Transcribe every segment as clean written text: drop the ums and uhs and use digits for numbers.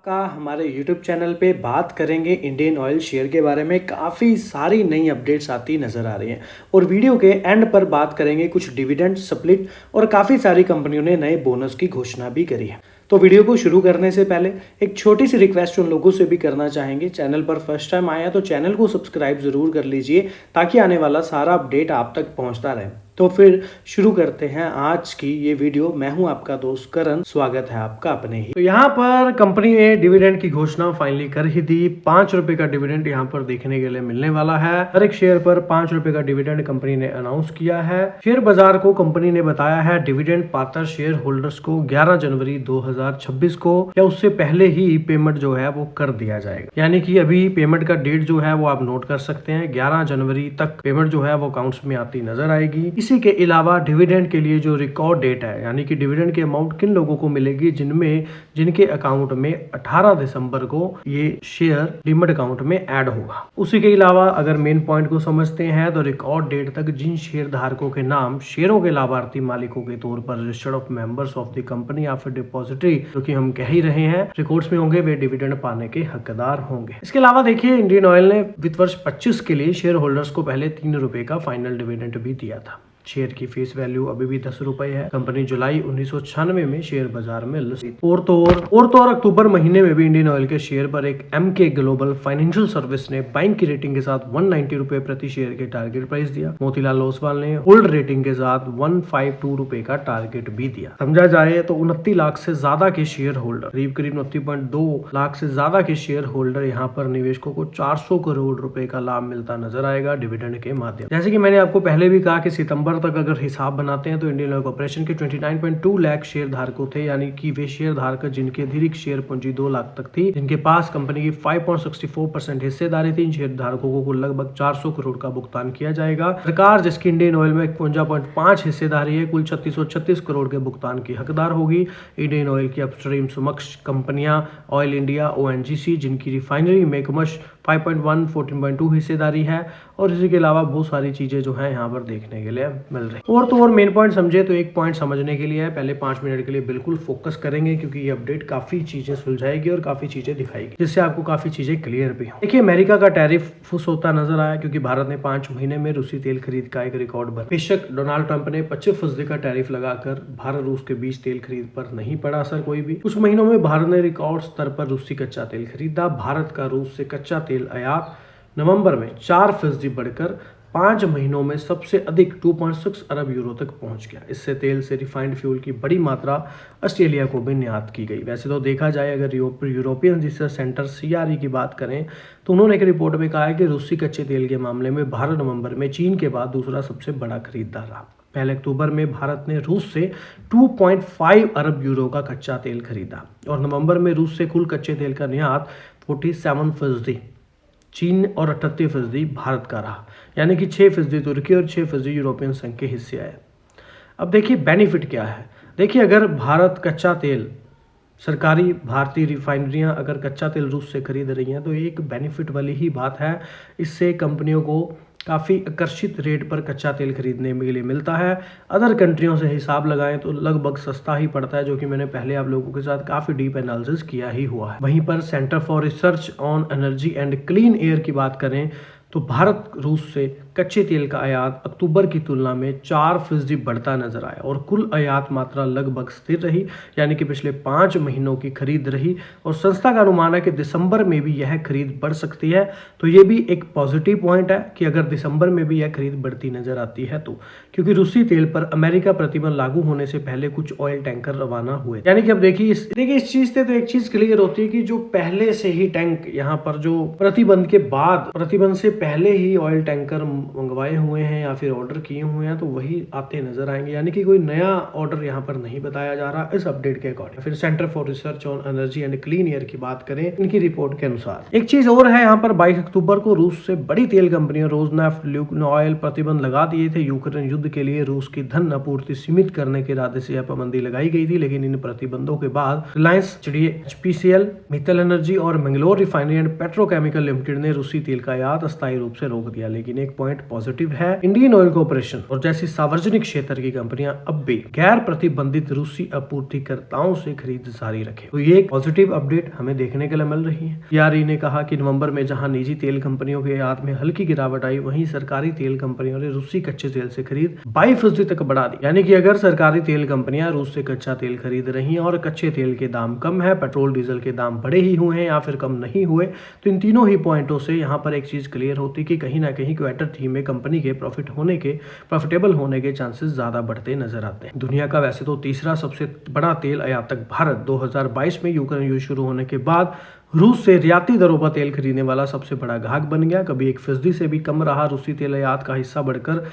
का हमारे YouTube channel पे बात करेंगे इंडियन ऑयल शेयर के बारे में। काफ़ी सारी नई अपडेट्स आती नज़र आ रही हैं और वीडियो के एंड पर बात करेंगे कुछ डिविडेंड स्प्लिट और काफ़ी सारी कंपनियों ने नए बोनस की घोषणा भी करी है। तो वीडियो को शुरू करने से पहले एक छोटी सी रिक्वेस्ट उन लोगों से भी करना चाहेंगे, चैनल पर फर्स्ट टाइम आया तो चैनल को सब्सक्राइब ज़रूर कर लीजिए ताकि आने वाला सारा अपडेट आप तक पहुंचता रहे। तो फिर शुरू करते हैं आज की ये वीडियो। मैं हूं आपका दोस्त करण, स्वागत है आपका अपने ही। तो यहाँ पर कंपनी ने डिविडेंड की घोषणा फाइनली कर ही दी। 5 रुपए का डिविडेंड यहाँ पर देखने के लिए मिलने वाला है। हर एक शेयर पर 5 रुपए का डिविडेंड कंपनी ने अनाउंस किया है। शेयर बाजार को कंपनी ने बताया है डिविडेंड पात्र शेयर होल्डर्स को 11 जनवरी 2026 को या उससे पहले ही पेमेंट जो है वो कर दिया जाएगा। यानी कि अभी पेमेंट का डेट जो है वो आप नोट कर सकते हैं। 11 जनवरी तक पेमेंट जो है वो अकाउंट्स में आती नजर आएगी। इसी के अलावा डिविडेंड के लिए जो रिकॉर्ड डेट है, यानी कि डिविडेंड की अमाउंट किन लोगों को मिलेगी, जिनके अकाउंट में 18 दिसंबर को ये शेयर डीमैट अकाउंट में ऐड होगा। उसी के अलावा अगर मेन पॉइंट को समझते हैं तो रिकॉर्ड डेट तक जिन शेयर धारकों के नाम शेयरों के लाभार्थी मालिकों के तौर पर registered of members of the company या फिर डिपॉजिटरी, जो कि हम कह ही रहे हैं रिकॉर्ड्स में होंगे, वे डिविडेंड पाने के हकदार होंगे। इसके अलावा देखिए इंडियन ऑयल ने वित्त वर्ष 25 के लिए शेयर होल्डर्स को पहले 3 रुपए का फाइनल डिविडेंड भी दिया था। शेयर की फेस वैल्यू अभी भी 10 रुपए है। कंपनी जुलाई 1996 में शेयर बाजार में लिस्ट। और तो और अक्टूबर महीने में भी इंडियन ऑयल के शेयर पर एक एमके ग्लोबल फाइनेंशियल सर्विस ने बाइंग की रेटिंग के साथ 190 रुपए प्रति शेयर के टारगेट प्राइस दिया। मोतीलाल ओसवाल ने होल्ड रेटिंग के साथ 152 रुपए का टारगेट भी दिया। समझा जाए तो 29 लाख से ज्यादा के शेयर होल्डर, करीब 29.2 लाख से ज्यादा के शेयर होल्डर यहाँ पर निवेशकों को 400 करोड़ रुपए का लाभ मिलता नजर आएगा डिविडेंड के माध्यम। जैसे कि मैंने आपको पहले भी कहा कि सितंबर तक अगर हिसाब बनाते हैं तो इंडियन ऑयल कॉर्पोरेशन के 29.2 लाख शेयर धारकों थे, यानी कि वे शेयर धारक जिनकी अतिरिक्त शेयर पूंजी 2 लाख तक थी, जिनके पास कंपनी की 5.64% हिस्सेदारी थी। इन शेयर धारकों को कुल लगभग 400 करोड़ का भुगतान किया जाएगा। सरकार जिसकी इंडियन ऑयल में 51.5 हिस्सेदारी है, कुल 3636 करोड़ के भुगतान की हकदार होगी। इंडियन ऑयल की अपस्ट्रीम समक्ष कंपनियां ऑयल इंडिया, ONGC, जिनकी रिफाइनरी मेकमश 5.1, 14.2 हिस्सेदारी है और इसी के अलावा बहुत सारी चीजें जो है यहाँ पर देखने के लिए मिल रही। और तो और मेन पॉइंट समझे तो एक पॉइंट समझने के लिए है, पहले 5 मिनट के लिए बिल्कुल फोकस करेंगे क्योंकि ये अपडेट काफी चीजें सुलझाएगी और काफी चीजें दिखाएगी, जिससे आपको काफी चीजें क्लियर भी हो। देखिए अमेरिका का टैरिफ फुस होता नजर आया क्योंकि भारत ने 5 महीने में रूसी तेल खरीद का एक रिकॉर्ड बना। बेशक डोनाल्ड ट्रंप ने 25% का टैरिफ लगाकर भारत रूस के बीच तेल खरीद पर नहीं पड़ा असर कोई भी। कुछ महीनों में भारत ने रिकॉर्ड स्तर पर रूसी कच्चा तेल खरीदा। भारत का रूस से कच्चा तेल आयात नवंबर में 4% बढ़कर 5 महीनों में सबसे अधिक 2.6 अरब यूरो तक पहुंच गया। इससे तेल से रिफाइंड फ्यूल की बड़ी मात्रा ऑस्ट्रेलिया को भी निर्यात की गई। वैसे तो देखा जाए अगर यूरोपियन रिसर्च सेंटर CRE की बात करें तो उन्होंने एक रिपोर्ट में कहा है कि रूसी कच्चे तेल के मामले में भारत नवंबर में चीन के बाद दूसरा सबसे बड़ा खरीदार रहा। पहले अक्टूबर में भारत ने रूस से 2.5 अरब यूरो का कच्चा तेल खरीदा और नवंबर में रूस से कुल कच्चे तेल का निर्यात 47% चीन और 38% भारत का रहा, यानी कि 6% तुर्की और 6% यूरोपियन संघ के हिस्से आए। अब देखिए बेनिफिट क्या है। देखिए अगर भारत कच्चा तेल, सरकारी भारतीय रिफाइनरियां अगर कच्चा तेल रूस से खरीद रही हैं तो एक बेनिफिट वाली ही बात है। इससे कंपनियों को काफ़ी आकर्षित रेट पर कच्चा तेल खरीदने के लिए मिलता है। अदर कंट्रियों से हिसाब लगाएं तो लगभग सस्ता ही पड़ता है, जो कि मैंने पहले आप लोगों के साथ काफ़ी डीप एनालिसिस किया ही हुआ है। वहीं पर centre for research on energy and clean air की बात करें तो भारत रूस से कच्चे तेल का आयात अक्टूबर की तुलना में 4% बढ़ता नजर आया और कुल आयात मात्रा लगभग स्थिर रही, यानी कि पिछले 5 महीनों की खरीद रही और संस्था का अनुमान है कि दिसंबर में भी यह खरीद बढ़ सकती है। तो ये भी एक पॉजिटिव पॉइंट है कि अगर दिसंबर में भी यह खरीद बढ़ती नजर आती है तो, क्योंकि रूसी तेल पर अमेरिका प्रतिबंध लागू होने से पहले कुछ ऑयल टैंकर रवाना हुए। यानी कि अब देखिए इस चीज से तो एक चीज क्लियर होती है कि जो पहले से ही टैंक यहाँ पर जो प्रतिबंध के बाद, प्रतिबंध से पहले ही ऑयल टैंकर मंगवाए हुए हैं या फिर ऑर्डर किए हुए हैं तो वही आते नजर आएंगे, यानी कि कोई नया ऑर्डर यहाँ पर नहीं बताया जा रहा इस अपडेट के अकॉर्डिंग। फिर centre for research on energy and clean air की बात करें, इनकी रिपोर्ट के अनुसार एक चीज और है, यहाँ पर 22 अक्टूबर को रूस से बड़ी तेल कंपनियों रोजनेफ्ट, लुकोइल प्रतिबंध लगा दिए थे। यूक्रेन युद्ध के लिए रूस की धन आपूर्ति सीमित करने के इरादे से यह पाबंदी लगाई गई थी, लेकिन इन प्रतिबंधों के बाद रिलायंस, HPCL, मित्तल एनर्जी और Mangalore refinery and petrochemical limited ने रूसी तेल का आयात अस्थायी रूप से रोक दिया। लेकिन एक पॉइंट पॉइंट पॉजिटिव है। इंडियन ऑयल कॉर्पोरेशन और जैसी सार्वजनिक क्षेत्र की कंपनियां अब भी गैर प्रतिबंधित रूसी आपूर्तिकर्ताओं से खरीद जारी रखे, तो ये एक पॉजिटिव अपडेट हमें देखने के लिए मिल रही है। सीआरई ने कहा कि नवंबर में जहां निजी तेल कंपनियों के आयात में हल्की गिरावट आई, वहीं सरकारी तेल कंपनियों ने रूसी कच्चे तेल से खरीद 22% तक बढ़ा दी। यानी कि अगर सरकारी तेल कंपनियां रूस से कच्चा तेल खरीद रही हैं और कच्चे तेल के दाम कम है, पेट्रोल डीजल के दाम बढ़े ही हुए हैं या फिर कम नहीं हुए, तो इन तीनों ही पॉइंटों से यहाँ पर एक चीज क्लियर होती कि कहीं ना कहीं क्वार्टर 3 में कंपनी के प्रॉफिटेबल होने के चांसेस ज्यादा बढ़ते नजर आते हैं। दुनिया का वैसे तो तीसरा सबसे बड़ा तेल आयातक भारत 2022 में यूक्रेन युद्ध शुरू होने के बाद रूस से रियायती दरों पर तेल खरीदने वाला सबसे बड़ा ग्राहक बन गया। कभी 1% से भी कम रहा रूसी तेल आयात का हिस्सा बढ़कर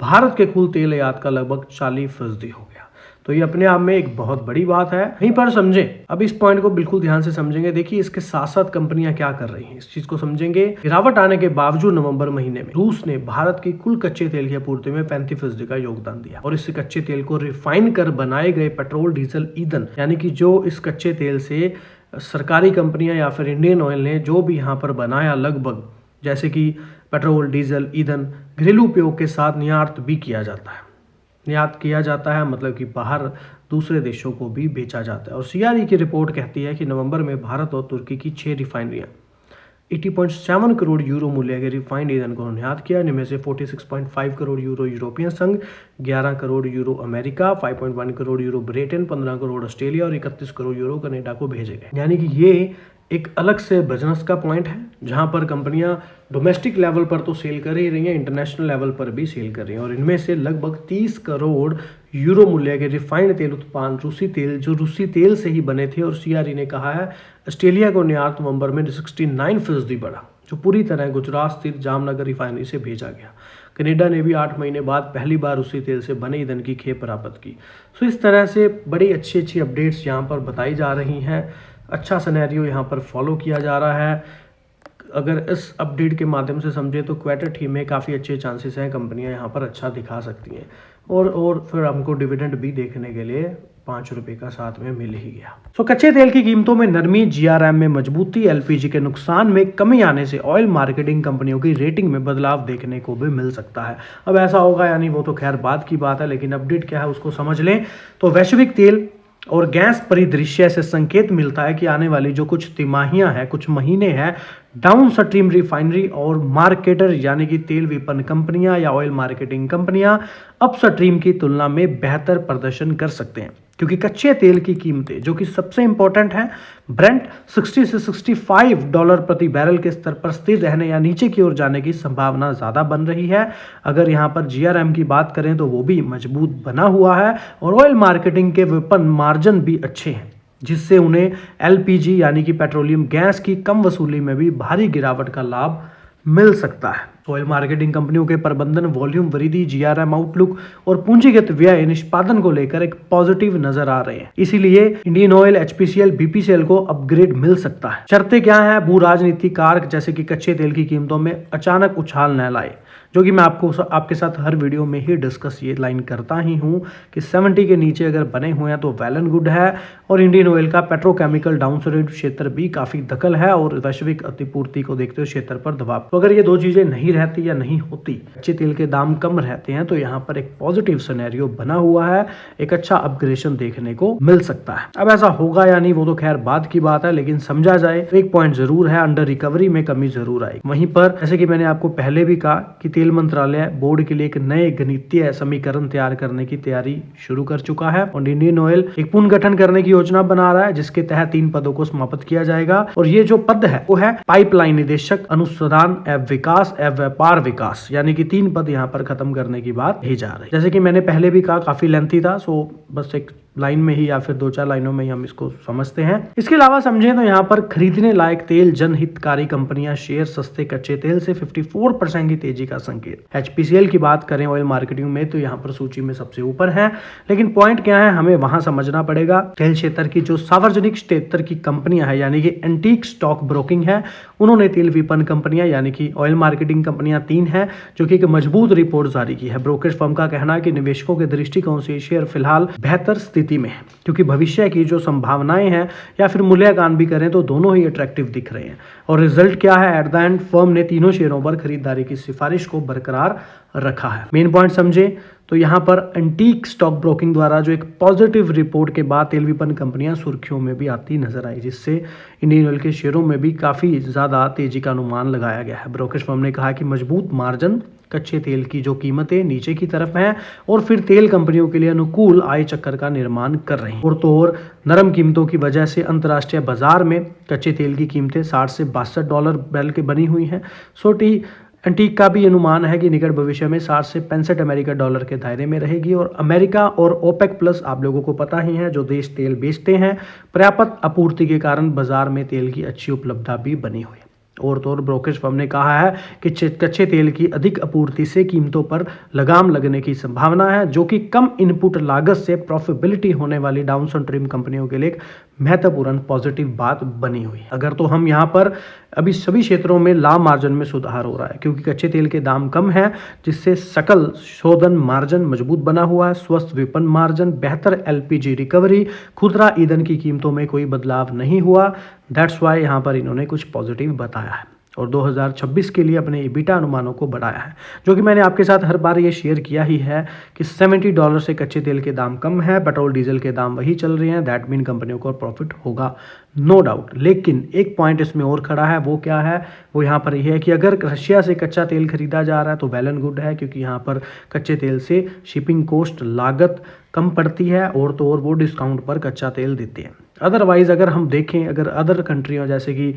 भारत के कुल तेल आयात का लगभग 40% हो गया। तो ये अपने आप में एक बहुत बड़ी बात है। यहीं पर समझें, अब इस पॉइंट को बिल्कुल ध्यान से समझेंगे। देखिए इसके साथ साथ कंपनियां क्या कर रही हैं, इस चीज को समझेंगे। गिरावट आने के बावजूद नवंबर महीने में रूस ने भारत की कुल कच्चे तेल की आपूर्ति में 35% का योगदान दिया और इस कच्चे तेल को रिफाइन कर बनाए गए पेट्रोल डीजल ईंधन, यानी कि जो इस कच्चे तेल से सरकारी कंपनियां या फिर इंडियन ऑयल ने जो भी यहाँ पर बनाया, लगभग जैसे कि पेट्रोल डीजल ईंधन घरेलू उपयोग के साथ निर्यात भी किया जाता है। निर्यात किया जाता है मतलब कि बाहर दूसरे देशों को भी बेचा जाता है। और सीआरई की रिपोर्ट कहती है कि नवंबर में भारत और तुर्की की 6 रिफाइनरियां 80.7 करोड़ यूरो मूल्य के रिफाइंड ईंधन को निर्यात किया। इनमें से 46.5 करोड़ यूरो यूरोपियन संघ, 11 crore euro America, 5.1 crore euro Britain, 15 crore Australia और 31 करोड़ यूरो कनाडा को भेजे गए। यानी कि ये एक अलग से बिजनेस का पॉइंट है जहां पर कंपनियां डोमेस्टिक लेवल पर तो सेल कर ही रही हैं, इंटरनेशनल लेवल पर भी सेल कर रही हैं। और इनमें से लगभग 30 करोड़ यूरो मूल्य के रिफाइंड तेल उत्पादन रूसी तेल से ही बने थे। और सीआरई ने कहा है ऑस्ट्रेलिया को निर्यात नवंबर में 69% बढ़ा, जो पूरी तरह गुजरात स्थित जामनगर रिफाइनरी से भेजा गया। कनाडा ने भी 8 महीने बाद पहली बार रूसी तेल से बने ईंधन की खेप प्राप्त की। सो इस तरह से बड़ी अच्छी अपडेट्स यहाँ पर बताई जा रही हैं। अच्छा सिनेरियो यहाँ पर फॉलो किया जा रहा है। अगर इस अपडेट के माध्यम से समझे तो क्वार्टर 3 में काफ़ी अच्छे चांसेस हैं, कंपनियां यहाँ पर अच्छा दिखा सकती हैं। और फिर हमको डिविडेंड भी देखने के लिए 5 रुपये का साथ में मिल ही गया। तो कच्चे तेल की कीमतों में नरमी, जीआरएम में मजबूती, एलपीजी के नुकसान में कमी आने से ऑयल मार्केटिंग कंपनियों की रेटिंग में बदलाव देखने को भी मिल सकता है। अब ऐसा होगा यानी वो तो खैर बात की बात है, लेकिन अपडेट क्या है उसको समझ लें। तो वैश्विक तेल और गैस परिदृश्य से संकेत मिलता है कि आने वाली जो कुछ तिमाहियां हैं, कुछ महीने हैं, डाउन स्ट्रीम रिफाइनरी और मार्केटर यानी कि तेल विपणन कंपनियां या ऑयल मार्केटिंग कंपनियां अप स्ट्रीम की तुलना में बेहतर प्रदर्शन कर सकते हैं, क्योंकि कच्चे तेल की कीमतें जो कि सबसे इंपॉर्टेंट है, ब्रेंट 60 से $65 प्रति बैरल के स्तर पर स्थिर रहने या नीचे की ओर जाने की संभावना ज्यादा बन रही है। अगर यहां पर जीआरएम की बात करें तो वो भी मजबूत बना हुआ है और ऑयल मार्केटिंग के विपणन मार्जिन भी अच्छे हैं, जिससे उन्हें एलपीजी यानी कि पेट्रोलियम गैस की कम वसूली में भी भारी गिरावट का लाभ मिल सकता है। ऑयल मार्केटिंग कंपनियों के प्रबंधन वॉल्यूम वृद्धि, जीआरएम आउटलुक और पूंजीगत व्यय निष्पादन को लेकर एक पॉजिटिव नजर आ रहे हैं। इसीलिए इंडियन ऑयल, एचपीसीएल, बीपीसीएल को अपग्रेड मिल सकता है। शर्तें क्या है? भू राजनीतिक कारक जैसे कि कच्चे तेल की कीमतों में अचानक उछाल न लाए, जो कि मैं आपके साथ हर वीडियो में ही डिस्कस ये लाइन करता ही हूँ कि 70 के नीचे अगर बने हुए हैं तो वेल एंड गुड है। और इंडियन ऑयल का पेट्रोकेमिकल डाउनस्ट्रीम क्षेत्र भी काफी दखल है और वैश्विक अतिपूर्ति को देखते हुए क्षेत्र पर दबाव। तो अगर ये दो चीजें नहीं रहती या नहीं होती, कच्चे तेल के दाम कम रहते हैं, तो यहाँ पर एक पॉजिटिव सिनेरियो बना हुआ है, एक अच्छा अपग्रेडेशन देखने को मिल सकता है। अब ऐसा होगा या नहीं वो तो खैर बात की बात है, लेकिन समझा जाए एक पॉइंट जरूर है, अंडर रिकवरी में कमी जरूर आएगी। वहीं पर जैसे कि मैंने आपको पहले भी कहा कि तेल मंत्रालय बोर्ड के लिए एक नए गणितीय समीकरण तैयार करने की तैयारी शुरू कर चुका है और इंडियन ऑयल एक पुनर्गठन करने की योजना बना रहा है, जिसके तहत 3 पदों को समाप्त किया जाएगा। और ये जो पद है वो है पाइपलाइन निदेशक, अनुसंधान एवं विकास एवं व्यापार विकास, यानी कि 3 पद यहाँ पर खत्म करने की बात ही जा रही है। जैसे कि मैंने पहले भी कहा काफी लेंथी था, सो बस एक लाइन में ही या फिर 2-4 लाइनों में ही हम इसको समझते हैं। इसके अलावा समझें तो यहाँ पर खरीदने लायक तेल जनहितकारी कंपनियां शेयर सस्ते कच्चे तेल से 54% की तेजी का संकेत। एचपीसीएल की बात करें ऑयल मार्केटिंग में तो यहाँ पर सूची में सबसे ऊपर है, लेकिन पॉइंट क्या है हमें वहां समझना पड़ेगा। तेल क्षेत्र की जो सार्वजनिक क्षेत्र की कंपनियां है यानी कि एंटीक स्टॉक ब्रोकिंग है, उन्होंने तेल विपणन कंपनियां यानी कि ऑयल मार्केटिंग कंपनियां 3 है जो कि एक मजबूत रिपोर्ट जारी की है। ब्रोकरेज फर्म का कहना है कि निवेशकों के दृष्टिकोण से शेयर फिलहाल बेहतर स्थिति में है, क्योंकि भविष्य की जो संभावनाएं हैं या फिर मूल्यांकन भी करें तो दोनों ही अट्रैक्टिव दिख रहे हैं। और रिजल्ट क्या है, एट द एंड फर्म ने तीनों शेयरों पर खरीदारी की सिफारिश को बरकरार रखा है। मेन पॉइंट समझे तो यहाँ पर एंटीक स्टॉक ब्रोकिंग द्वारा जो एक पॉजिटिव रिपोर्ट के बाद तेल विपणन कंपनियां सुर्खियों में भी आती नजर आई, जिससे इंडियन ऑयल के शेयरों में भी काफ़ी ज़्यादा तेजी का अनुमान लगाया गया है। ब्रोकरेज फर्म ने कहा कि मजबूत मार्जिन, कच्चे तेल की जो कीमतें नीचे की तरफ हैं और फिर तेल कंपनियों के लिए अनुकूल आय चक्र का निर्माण कर रही हैं। और तो और नरम कीमतों की वजह से अंतर्राष्ट्रीय बाजार में कच्चे तेल की कीमतें 60 से $62 बैरल की बनी हुई हैं। सोटी एंटीक का भी अनुमान है कि निकट भविष्य में 60 से 65 अमेरिका डॉलर के दायरे में रहेगी। और अमेरिका और ओपेक प्लस आप लोगों को पता ही है, जो देश तेल बेचते हैं, पर्याप्त आपूर्ति के कारण बाजार में तेल की अच्छी उपलब्धता भी बनी हुई है। और तो और ब्रोकरेज फर्म ने कहा है कि कच्चे तेल की अधिक आपूर्ति से कीमतों पर लगाम लगने की संभावना है, जो कि कम इनपुट लागत से प्रॉफिटेबिलिटी होने वाली डाउनस्ट्रीम कंपनियों के लिए एक महत्वपूर्ण पॉजिटिव बात बनी हुई है। अगर तो हम यहाँ पर अभी सभी क्षेत्रों में लाभ मार्जिन में सुधार हो रहा है, क्योंकि कच्चे तेल के दाम कम है, जिससे सकल शोधन मार्जिन मजबूत बना हुआ है, स्वस्थ विपणन मार्जिन, बेहतर एलपीजी रिकवरी, खुदरा ईंधन की कीमतों में कोई बदलाव नहीं हुआ। दैट्स वाई यहाँ पर इन्होंने कुछ पॉजिटिव बताया है और 2026 के लिए अपने EBITDA अनुमानों को बढ़ाया है, जो कि मैंने आपके साथ हर बार ये शेयर किया ही है कि $70 से कच्चे तेल के दाम कम है, पेट्रोल डीजल के दाम वही चल रहे हैं। दैट मीन कंपनियों को प्रॉफिट होगा, नो डाउट। लेकिन एक पॉइंट इसमें और खड़ा है, वो क्या है, वो यहाँ पर यह है कि अगर रशिया से कच्चा तेल खरीदा जा रहा है तो वेल एंड गुड है, क्योंकि यहाँ पर कच्चे तेल से शिपिंग कॉस्ट लागत कम पड़ती है और तो और वो डिस्काउंट पर कच्चा तेल देते हैं। अदरवाइज़ अगर हम देखें, अगर अदर कंट्रियों जैसे कि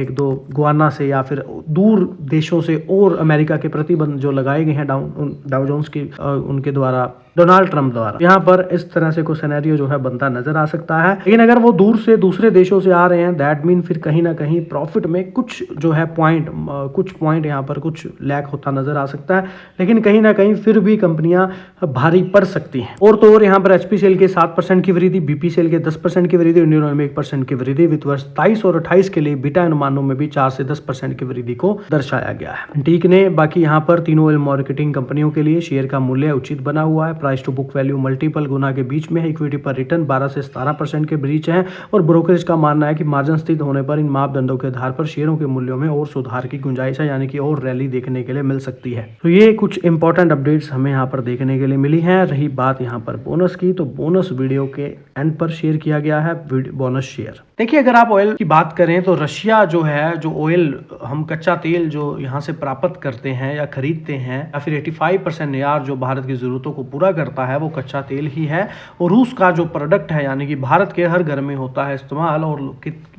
एक दो गुआना से या फिर दूर देशों से और अमेरिका के प्रतिबंध जो लगाए गए हैं डाउ जोन्स की उनके द्वारा, डोनाल्ड ट्रंप द्वारा, यहाँ पर इस तरह से कोई सिनेरियो जो है बनता नजर आ सकता है। लेकिन अगर वो दूर से दूसरे देशों से आ रहे हैं, दैट मीन फिर कहीं ना कहीं प्रॉफिट में कुछ जो है कुछ पॉइंट यहाँ पर कुछ लैक होता नजर आ सकता है, लेकिन कहीं ना कहीं फिर भी कंपनियां भारी पड़ सकती हैं। और तो और यहाँ पर एचपीसीएल के 7% की वृद्धि, बीपीसीएल के 10% की वृद्धि, इंडियन ऑयल में 1% की वृद्धि, वित्त वर्ष 27 और 28 के लिए बीटा अनुमानों में भी 4 से 10% की वृद्धि को दर्शाया गया है। ठीक ने बाकी यहाँ पर तीनों ऑयल मार्केटिंग कंपनियों के लिए शेयर का मूल्य उचित बना हुआ है, price to book value multiple गुना के बीच में है, इक्विटी पर रिटर्न 12 से 17% के बीच है। और ब्रोकरेज का मानना है कि मार्जिन स्थित होने पर इन मापदंडों के आधार पर शेयरों के मूल्यों में और सुधार की गुंजाइश है, यानी कि और रैली देखने के लिए मिल सकती है। तो ये कुछ इंपॉर्टेंट अपडेट्स हमें यहाँ पर देखने के लिए मिली हैं। रही बात यहाँ पर बोनस की, तो बोनस वीडियो के एंड पर शेयर किया गया है, बोनस शेयर। देखिए, अगर आप ऑयल की बात करें तो रशिया जो है, जो ऑयल हम कच्चा तेल जो यहाँ से प्राप्त करते हैं या खरीदते हैं, या फिर 85% नियार जो भारत की जरूरतों को पूरा करता है वो कच्चा तेल ही है। और रूस का जो प्रोडक्ट है, यानी कि भारत के हर घर में होता है इस्तेमाल, और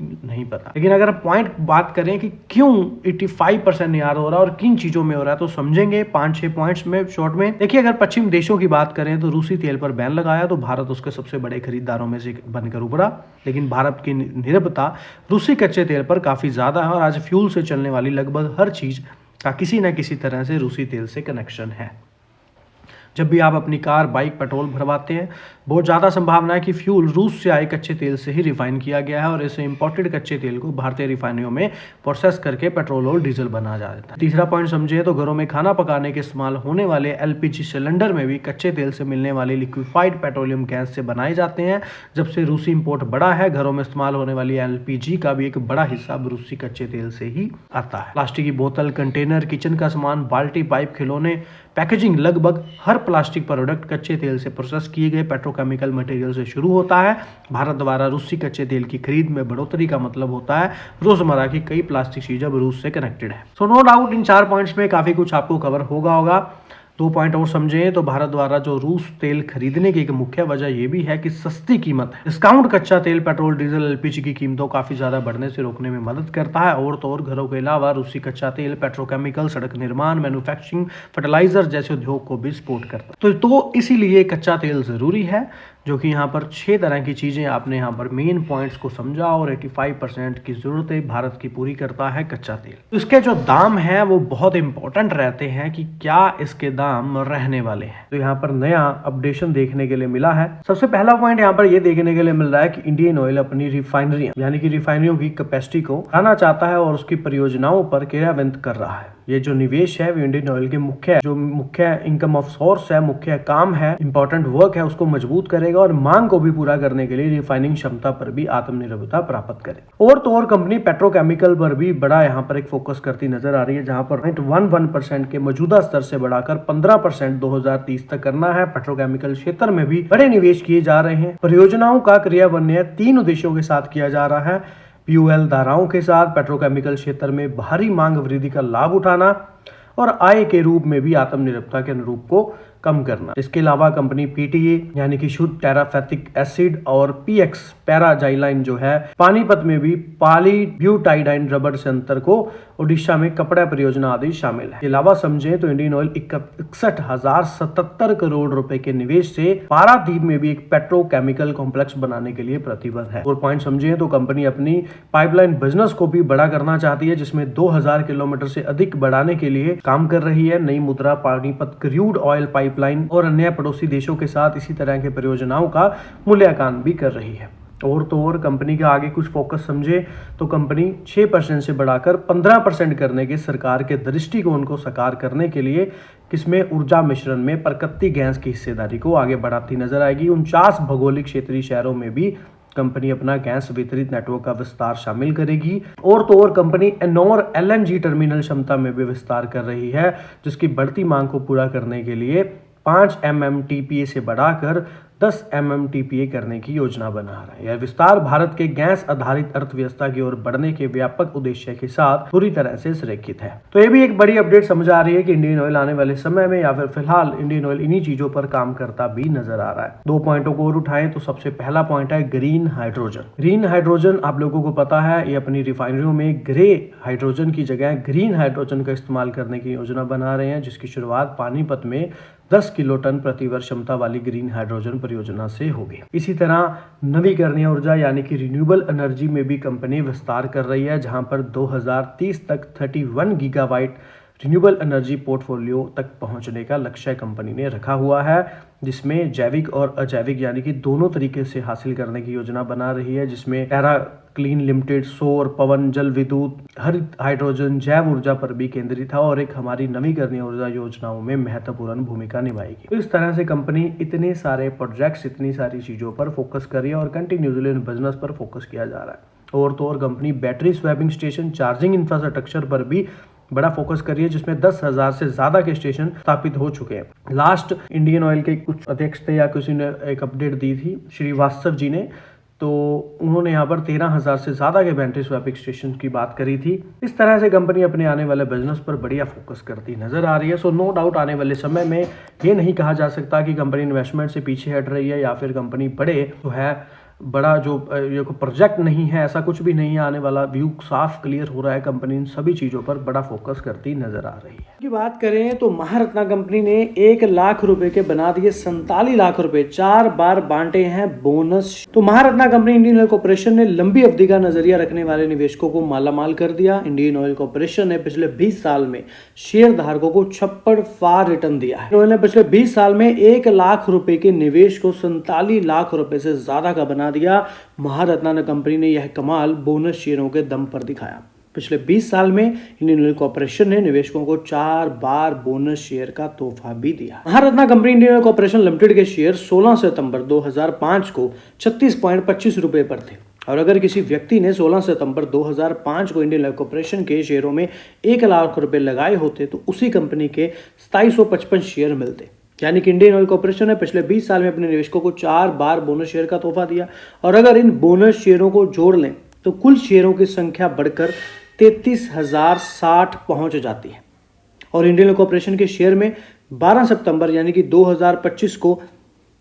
नहीं पता। लेकिन अगर पॉइंट बात करें कि क्यों 85% नियार हो रहा है और किन चीजों में हो रहा है, तो समझेंगे 5-6 पॉइंट्स में शॉर्ट में। देखिए, अगर पश्चिम देशों की बात करें तो रूसी तेल पर बैन लगाया तो भारत उसके सबसे बड़े खरीदारों में से बनकर उभरा, लेकिन भारत की निर्भरता रूसी कच्चे तेल पर काफी ज्यादा है और आज फ्यूल से चलने वाली लगभग हर चीज का किसी न किसी तरह से रूसी तेल से कनेक्शन है। जब भी आप अपनी कार, बाइक, पेट्रोल भरवाते हैं, बहुत ज़्यादा संभावना है कि फ्यूल रूस से आए कच्चे तेल से ही रिफाइन किया गया है और इसे इंपोर्टेड कच्चे तेल को भारतीय रिफाइनरियों में प्रोसेस करके पेट्रोल और डीजल बना जाता है। तीसरा पॉइंट समझिए तो घरों में खाना पकाने के इस्तेमाल होने वाले एलपीजी सिलेंडर में भी कच्चे तेल से मिलने वाले लिक्विफाइड पेट्रोलियम गैस से बनाए जाते हैं। जब से रूसी इंपोर्ट बढ़ा है, घरों में इस्तेमाल होने वाली एलपीजी का भी एक बड़ा हिस्सा रूसी कच्चे तेल से ही आता है। प्लास्टिक की बोतल, कंटेनर, किचन का सामान, बाल्टी, पाइप, खिलौने, पैकेजिंग, लगभग हर प्लास्टिक प्रोडक्ट कच्चे तेल से प्रोसेस किए गए पेट्रोकेमिकल मटेरियल से शुरू होता है। भारत द्वारा रूसी कच्चे तेल की खरीद में बढ़ोतरी का मतलब होता है रोजमर्रा की कई प्लास्टिक चीजें अब रूस से कनेक्टेड है। So no doubt in 4 points में काफी कुछ आपको कवर होगा। 2 पॉइंट और समझें तो भारत द्वारा जो रूस तेल खरीदने की एक मुख्य वजह यह भी है कि सस्ती कीमत है। डिस्काउंट कच्चा तेल, पेट्रोल, डीजल, एलपीजी की कीमतों काफी ज्यादा बढ़ने से रोकने में मदद करता है। और तो और घरों के अलावा रूसी कच्चा तेल पेट्रोकेमिकल, सड़क निर्माण, मैन्युफैक्चरिंग, फर्टिलाइजर जैसे उद्योग को भी सपोर्ट करता है। तो इसीलिए कच्चा तेल जरूरी है, जो कि यहाँ पर 6 तरह की चीजें आपने यहाँ पर मेन पॉइंट्स को समझा और 85% की जरूरतें भारत की पूरी करता है कच्चा तेल। तो इसके जो दाम हैं वो बहुत इंपॉर्टेंट रहते हैं कि क्या इसके दाम रहने वाले हैं। तो यहाँ पर नया अपडेशन देखने के लिए मिला है। सबसे पहला पॉइंट यहाँ पर ये देखने के लिए मिल रहा है कि इंडियन ऑयल अपनी रिफाइनरी यानी कि रिफाइनरियों की कैपेसिटी को बढ़ाना चाहता है और उसकी परियोजनाओं पर क्रियान्वित कर रहा है। ये जो निवेश है वो इंडियन ऑयल के मुख्य इनकम ऑफ सोर्स है, मुख्य काम है, इंपॉर्टेंट वर्क है, उसको मजबूत करेगा और मांग को भी पूरा करने के लिए रिफाइनिंग क्षमता पर भी आत्मनिर्भरता प्राप्त करे। और तो और कंपनी पेट्रोकेमिकल पर भी बड़ा यहाँ पर एक फोकस करती नजर आ रही है, जहां पर 0.11% के मौजूदा स्तर से बढ़ाकर 15% 2030 तक करना है। पेट्रोकेमिकल क्षेत्र में भी बड़े निवेश किए जा रहे हैं। परियोजनाओं का क्रियान्वयन 3 उद्देश्यों के साथ किया जा रहा है। फ्यूएल धाराओं के साथ पेट्रोकेमिकल क्षेत्र में भारी मांग वृद्धि का लाभ उठाना और आय के रूप में भी आत्मनिर्भरता के अनुरूप को कम करना। इसके अलावा कंपनी पीटीए यानी कि शुद्ध टेराफेथिक एसिड और पीएक्स पैराजाइलाइन जो है पानीपत में भी पॉलीब्यूटाइडाइन रबर संयंत्र को ओडिशा में कपड़ा परियोजना आदि शामिल है। इसके अलावा समझे तो इंडियन ऑयल 61,077 करोड़ रुपए के निवेश से पारादीप में भी एक पेट्रोकेमिकल कॉम्प्लेक्स बनाने के लिए प्रतिबद्ध है। और पॉइंट समझे तो कंपनी अपनी पाइपलाइन बिजनेस को भी बड़ा करना चाहती है, जिसमें 2000 किलोमीटर से अधिक बढ़ाने के लिए काम कर रही है। नई मुद्रा पानीपत क्रूड ऑयल पाइपलाइन और अन्य पड़ोसी देशों के साथ इसी तरह के परियोजनाओं का मूल्यांकन भी कर रही है। और तो और कंपनी का आगे कुछ फोकस समझे तो कंपनी 6% से बढ़ाकर 15% करने के सरकार के दृष्टिकोण को साकार करने के लिए किसमें ऊर्जा मिश्रण में प्राकृतिक गैस की हिस्सेदारी को आगे बढ़ाती नजर आएगी। 49 भौगोलिक क्षेत्रीय शहरों में भी कंपनी अपना गैस वितरित नेटवर्क का विस्तार शामिल करेगी। और तो और कंपनी एनोर एलएनजी टर्मिनल क्षमता में भी विस्तार कर रही है, जिसकी बढ़ती मांग को पूरा करने के लिए 5 MMTPA से बढ़ाकर 10 MMTPA करने की योजना बना रहा है। यह विस्तार भारत के गैस आधारित अर्थव्यवस्था की ओर बढ़ने के व्यापक उद्देश्य के साथ पूरी तरह से संरेखित है। तो ये भी एक बड़ी अपडेट समझ आ रही है कि इंडियन ऑयल आने वाले समय में या फिर फिलहाल इंडियन ऑयल इन्हीं चीजों पर काम करता भी नजर आ रहा है। 2 पॉइंटों को और उठाएं तो सबसे पहला पॉइंट है ग्रीन हाइड्रोजन। ग्रीन हाइड्रोजन आप लोगों को पता है, ये अपनी रिफाइनरियों में ग्रे हाइड्रोजन की जगह ग्रीन हाइड्रोजन का इस्तेमाल करने की योजना बना रहे हैं, जिसकी शुरुआत पानीपत में 10 किलो टन प्रति वर्ष क्षमता वाली ग्रीन हाइड्रोजन परियोजना से होगी। इसी तरह नवीकरणीय ऊर्जा यानी कि रिन्यूएबल एनर्जी में भी कंपनी विस्तार कर रही है, जहां पर 2030 तक 31 गीगावाट रिन्यूएबल एनर्जी पोर्टफोलियो तक पहुंचने का लक्ष्य कंपनी ने रखा हुआ है, जिसमें जैविक और अजैविक यानी कि दोनों तरीके से हासिल करने की योजना बना रही है, जिसमें टेरा क्लीन लिमिटेड सौर, पवन, जल विद्युत, हरित हाइड्रोजन, जैव ऊर्जा पर भी केंद्रित है और एक हमारी नवीकरणीय ऊर्जा योजनाओं में महत्वपूर्ण भूमिका निभाएगी। तो इस तरह से कंपनी इतने सारे प्रोजेक्ट्स, इतनी सारी चीजों पर फोकस कर रही है और कंटिन्यूअसली बिजनेस पर फोकस किया जा रहा है। और तो और company battery swapping station, charging infrastructure पर भी बड़ा फोकस कर रही है, जिसमें 10,000 से ज्यादा के स्टेशन स्थापित हो चुके हैं। लास्ट इंडियन ऑयल के कुछ अध्यक्ष थे या किसी ने एक अपडेट दी थी श्रीवास्तव जी ने, तो उन्होंने यहाँ पर 13,000 से ज्यादा के बैटरी स्वैपिंग स्टेशन की बात करी थी। इस तरह से कंपनी अपने आने वाले बिजनेस पर बढ़िया फोकस करती नजर आ रही है। सो नो डाउट आने वाले समय में ये नहीं कहा जा सकता कि कंपनी इन्वेस्टमेंट से पीछे हट रही है या फिर कंपनी बड़े जो है बड़ा जो ये प्रोजेक्ट नहीं है, ऐसा कुछ भी नहीं है। आने वाला व्यू साफ क्लियर हो रहा है, कंपनी इन सभी चीजों पर बड़ा फोकस करती नजर आ रही है। की बात करें तो महारत्ना कंपनी ने 1 लाख रुपए के बना दिए 47 लाख रुपए, 4 बार बांटे हैं बोनस। तो Maharatna company Indian oil corporation ने लंबी अवधि का नजरिया रखने वाले निवेशकों को मालामाल कर दिया। इंडियन ऑयल कॉर्पोरेशन ने पिछले 20 साल में शेयर धारकों को 56 रिटर्न दिया है। उन्होंने पिछले 20 साल में 1 लाख रुपए के निवेश को 47 लाख रुपए से ज्यादा का बना दिया। महारत्ना कंपनी ने यह कमाल बोनस शेयरों के दम पर दिखाया। पिछले 20 साल में इंडियन ऑयल कॉर्पोरेशन ने निवेशकों को 4 बार बोनस शेयर का तोहफा भी दिया। Maharatna company Indian oil corporation limited के शेयर 16 सितंबर 2005 को 36.25 रुपए पर थे और अगर किसी व्यक्ति ने 16 सितंबर 2005 को इंडियन ऑयल कॉर्पोरेशन के शेयरों में 1 लाख रुपए लगाए होते तो उसी कंपनी के 2755 शेयर मिलते। यानी कि इंडियन ऑयल कॉर्पोरेशन ने पिछले 20 साल में अपने निवेशकों को 4 बार बोनस शेयर का तोहफा दिया और अगर इन बोनस शेयरों को जोड़ लें तो कुल शेयरों की संख्या बढ़कर 33,060 पहुंच जाती है। और इंडियन ऑयल कॉर्पोरेशन के शेयर में 12 सितंबर यानी कि 2025 को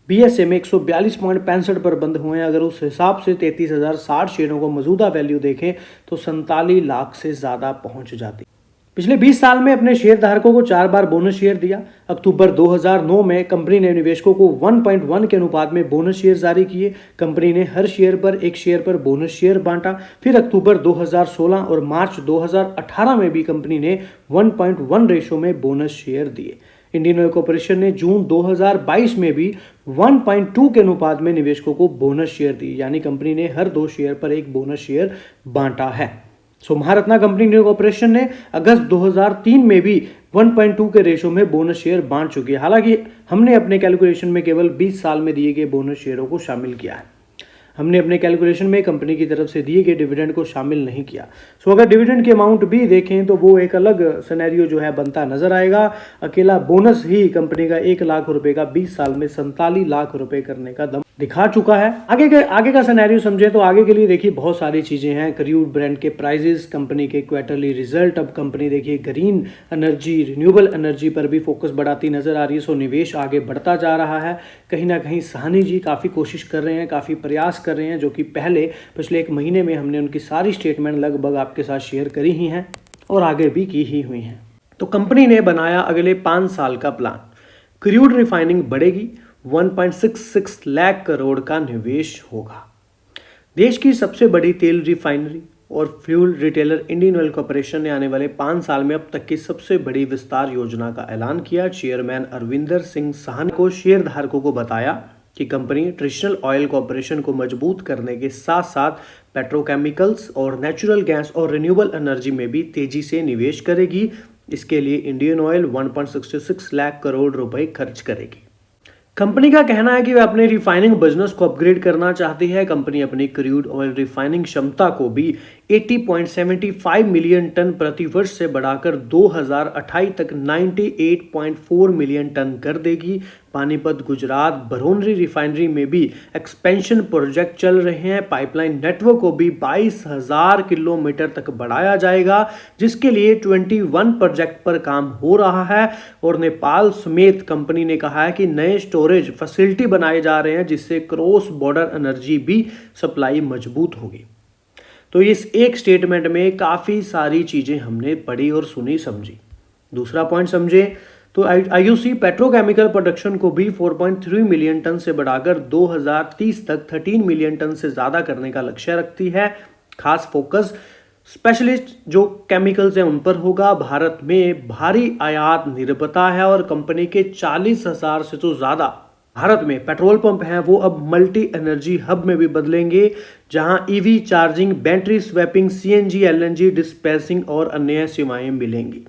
BSE में 142.65 पर बंद हुए हैं। अगर उस हिसाब से 33,060 शेयरों को मौजूदा वैल्यू देखें तो 47 लाख से ज्यादा पहुंच जाती है। पिछले 20 साल में अपने शेयर धारकों को 4 बार बोनस शेयर दिया। अक्टूबर 2009 में कंपनी ने निवेशकों को 1.1 के अनुपात में बोनस शेयर जारी किए। कंपनी ने हर शेयर पर 1 शेयर पर बोनस शेयर बांटा। फिर अक्टूबर 2016 और मार्च 2018 में भी कंपनी ने 1.1 रेशो में बोनस शेयर दिए। इंडियन ऑयल कॉर्पोरेशन ने जून 2022 में भी 1.2 के अनुपात में निवेशकों को बोनस शेयर दिए, यानी कंपनी ने हर 2 शेयर पर 1 बोनस शेयर बांटा है। महारत्ना कंपनी कॉर्पोरेशन ने अगस्त 2003 में भी 1.2 के रेशो में बोनस शेयर बांट चुकी है। हालांकि हमने अपने कैलकुलेशन में केवल 20 साल में दिए गए बोनस शेयरों को शामिल किया है। हमने अपने कैलकुलेशन में कंपनी की तरफ से दिए गए डिविडेंड को शामिल नहीं किया। अगर डिविडेंड की अमाउंट भी देखें तो वो एक अलग सिनेरियो जो है बनता नजर आएगा। अकेला बोनस ही कंपनी का 1 लाख रुपए का 20 साल में 47 लाख रुपए करने का दम दिखा चुका है। आगे का सिनेरियो समझे तो आगे के लिए देखिए बहुत सारी चीजें हैं। क्रूड ब्रांड के प्राइजेस, कंपनी के क्वार्टरली रिजल्ट, अब कंपनी देखिए ग्रीन एनर्जी, रिन्यूएबल एनर्जी पर भी फोकस बढ़ाती नजर आ रही है। निवेश आगे बढ़ता जा रहा है। कहीं ना कहीं साहनी जी काफी कोशिश कर रहे हैं, काफी प्रयास कर रहे हैं, जो कि पिछले 1 महीने में हमने उनकी सारी स्टेटमेंट लगभग आपके साथ शेयर करी ही हैं और आगे भी की ही हुई हैं। तो कंपनी ने बनाया अगले 5 साल का प्लान। क्रूड रिफाइनिंग बढ़ेगी, 1.66 लाख करोड़ का निवेश होगा। देश की सबसे बड़ी तेल रिफाइनरी और fuel retailer Indian oil corporation ने आने वाले 5 साल में अब तक की सबसे बड़ी विस्तार योजना का ऐलान किया। चेयरमैन अरविंदर सिंह साहनी को शेयरधारकों को बताया कि कंपनी ट्रेडिशनल ऑयल कॉर्पोरेशन को मजबूत करने के साथ साथ पेट्रोकेमिकल्स और नेचुरल गैस और रिन्यूएबल एनर्जी में भी तेजी से निवेश करेगी। इसके लिए इंडियन ऑयल 1.66 लाख करोड़ रुपए खर्च करेगी। कंपनी का कहना है कि वह अपने रिफाइनिंग बिजनेस को अपग्रेड करना चाहती है। कंपनी अपनी क्रूड ऑयल रिफाइनिंग क्षमता को भी 80.75 मिलियन टन प्रति वर्ष से बढ़ाकर 2028 तक 98.4 मिलियन टन कर देगी। पानीपत, गुजरात, बरौनी रिफाइनरी में भी एक्सपेंशन प्रोजेक्ट चल रहे हैं। पाइपलाइन नेटवर्क को भी 22,000 किलोमीटर तक बढ़ाया जाएगा, जिसके लिए 21 प्रोजेक्ट पर काम हो रहा है। और नेपाल समेत कंपनी ने कहा है कि नए स्टोरेज फैसिलिटी बनाए जा रहे हैं, जिससे क्रॉस बॉर्डर एनर्जी भी सप्लाई मजबूत होगी। तो इस एक स्टेटमेंट में काफ़ी सारी चीज़ें हमने पढ़ी और सुनी समझी। दूसरा पॉइंट समझे तो आईओसी पेट्रोकेमिकल प्रोडक्शन को भी 4.3 मिलियन टन से बढ़ाकर 2030 तक 13 मिलियन टन से ज़्यादा करने का लक्ष्य रखती है। खास फोकस स्पेशलिस्ट जो केमिकल्स हैं उन पर होगा। भारत में भारी आयात निर्भरता है और कंपनी के 40,000 से तो ज़्यादा भारत में पेट्रोल पंप हैं वो अब मल्टी एनर्जी हब में भी बदलेंगे, जहां EV charging, battery swapping, CNG, LNG dispensing और अन्य सेवाएं मिलेंगी।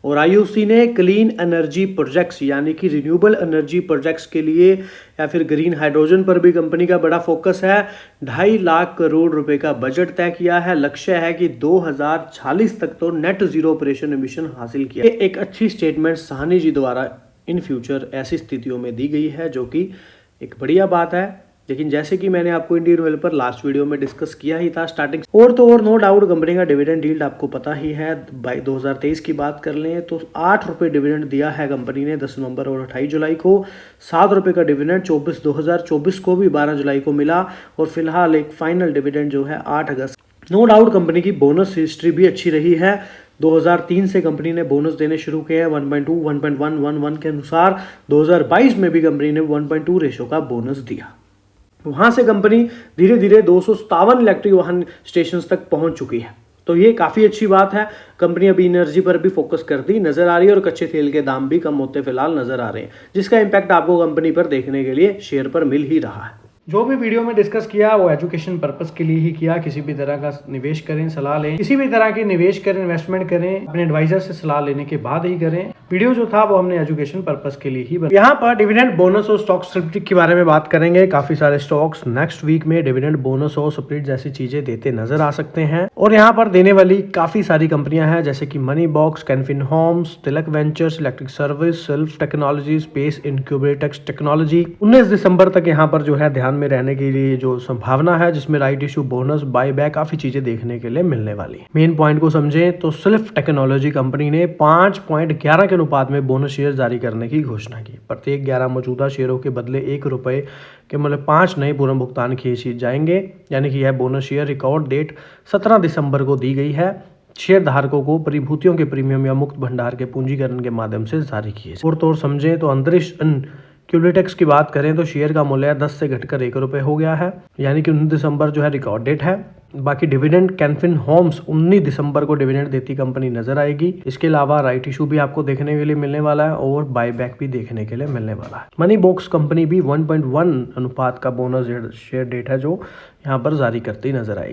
और आईओसी ने क्लीन एनर्जी प्रोजेक्ट्स यानी कि रिन्यूएबल एनर्जी प्रोजेक्ट्स के लिए या फिर ग्रीन हाइड्रोजन पर भी कंपनी का बड़ा फोकस है। 2.5 लाख करोड़ रुपए का बजट तय किया है। लक्ष्य है कि 2040 तक तो नेट जीरो ऑपरेशन एमिशन हासिल किया। एक अच्छी स्टेटमेंट साहनी जी द्वारा इन फ्यूचर ऐसी स्थितियों में दी गई है, जो कि एक बढ़िया बात है। लेकिन जैसे कि मैंने आपको इंडियन ऑयल पर लास्ट वीडियो में डिस्कस किया ही था स्टार्टिंग और नो डाउट कंपनी का डिविडेंड यील्ड आपको पता ही है। 2023 की बात कर लें तो 8 रुपये डिविडेंड दिया है कंपनी ने 10 नवंबर और 28 जुलाई को। 7 रुपये का डिविडेंड 2024 को भी 12 जुलाई को मिला और फिलहाल एक फाइनल डिविडेंड जो है 8 अगस्त। नो डाउट कंपनी की बोनस हिस्ट्री भी अच्छी रही है। 2003 से कंपनी ने बोनस देने शुरू किए हैं 1.2, 1.1, 1.1 के अनुसार। 2022 में भी कंपनी ने 1.2 रेशो का बोनस दिया। वहां से कंपनी धीरे धीरे 257 इलेक्ट्रिक वाहन स्टेशन तक पहुंच चुकी है। तो ये काफ़ी अच्छी बात है। कंपनी अभी एनर्जी पर भी फोकस करती नजर आ रही है और कच्चे तेल के दाम भी कम होते फिलहाल नजर आ रहे हैं, जिसका इम्पैक्ट आपको कंपनी पर देखने के लिए शेयर पर मिल ही रहा है। जो भी वीडियो में डिस्कस किया वो एजुकेशन पर्पस के लिए ही किया। किसी भी तरह का निवेश करें, सलाह लें, किसी भी तरह के निवेश करें, इन्वेस्टमेंट करें, अपने एडवाइजर से सलाह लेने के बाद ही करें। वीडियो जो था वो हमने एजुकेशन पर्पस के लिए ही बनाया। यहाँ पर डिविडेंड, बोनस और स्टॉक स्प्लिट के बारे में बात करेंगे। काफी सारे स्टॉक्स नेक्स्ट वीक में डिविडेंड, बोनस और स्प्लिट जैसी चीजें देते नजर आ सकते हैं और यहाँ पर देने वाली काफी सारी कंपनियां हैं, जैसे कि Money Box, Canfin Homes, Tilak Ventures, Electric Service, Self Technology, Space Incubatex Technology. 19 दिसंबर तक यहाँ पर जो है ध्यान में रहने के लिए जो संभावना है, जिसमें right issue, bonus, buy back, काफी चीजें देखने के लिए मिलने वाली है। मेन पॉइंट को समझें तो सेल्फ टेक्नोलॉजी कंपनी ने 5.11 के अनुपात में बोनस शेयर जारी करने की घोषणा की। प्रत्येक 11 मौजूदा शेयरों के बदले 1 रुपए के मतलब 5 नए पूर्ण भुगतान किए जाएंगे। यानी कि यह बोनस शेयर रिकॉर्ड डेट 17 दिसंबर को दी गई है। शेयर धारकों को परिभूतियों के प्रीमियम या मुक्त भंडार के पूंजीकरण के माध्यम से जारी किए। और तो समझें तो अंतरिक्ष क्यूलिटेक्स की बात करें तो शेयर का मूल्य 10 से घटकर 1 रुपये हो गया है, यानी कि 19 दिसंबर जो है रिकॉर्ड डेट है। बाकी डिविडेंड, कैनफिन होम्स 19 दिसंबर को डिविडेंड देती कंपनी नजर आएगी। इसके अलावा राइट इशू भी आपको देखने के लिए मिलने वाला है और बायबैक भी देखने के लिए मिलने वाला है। मनी बॉक्स कंपनी भी 1.1 अनुपात का बोनस शेयर डेट है जो यहाँ पर जारी करती नजर आएगी।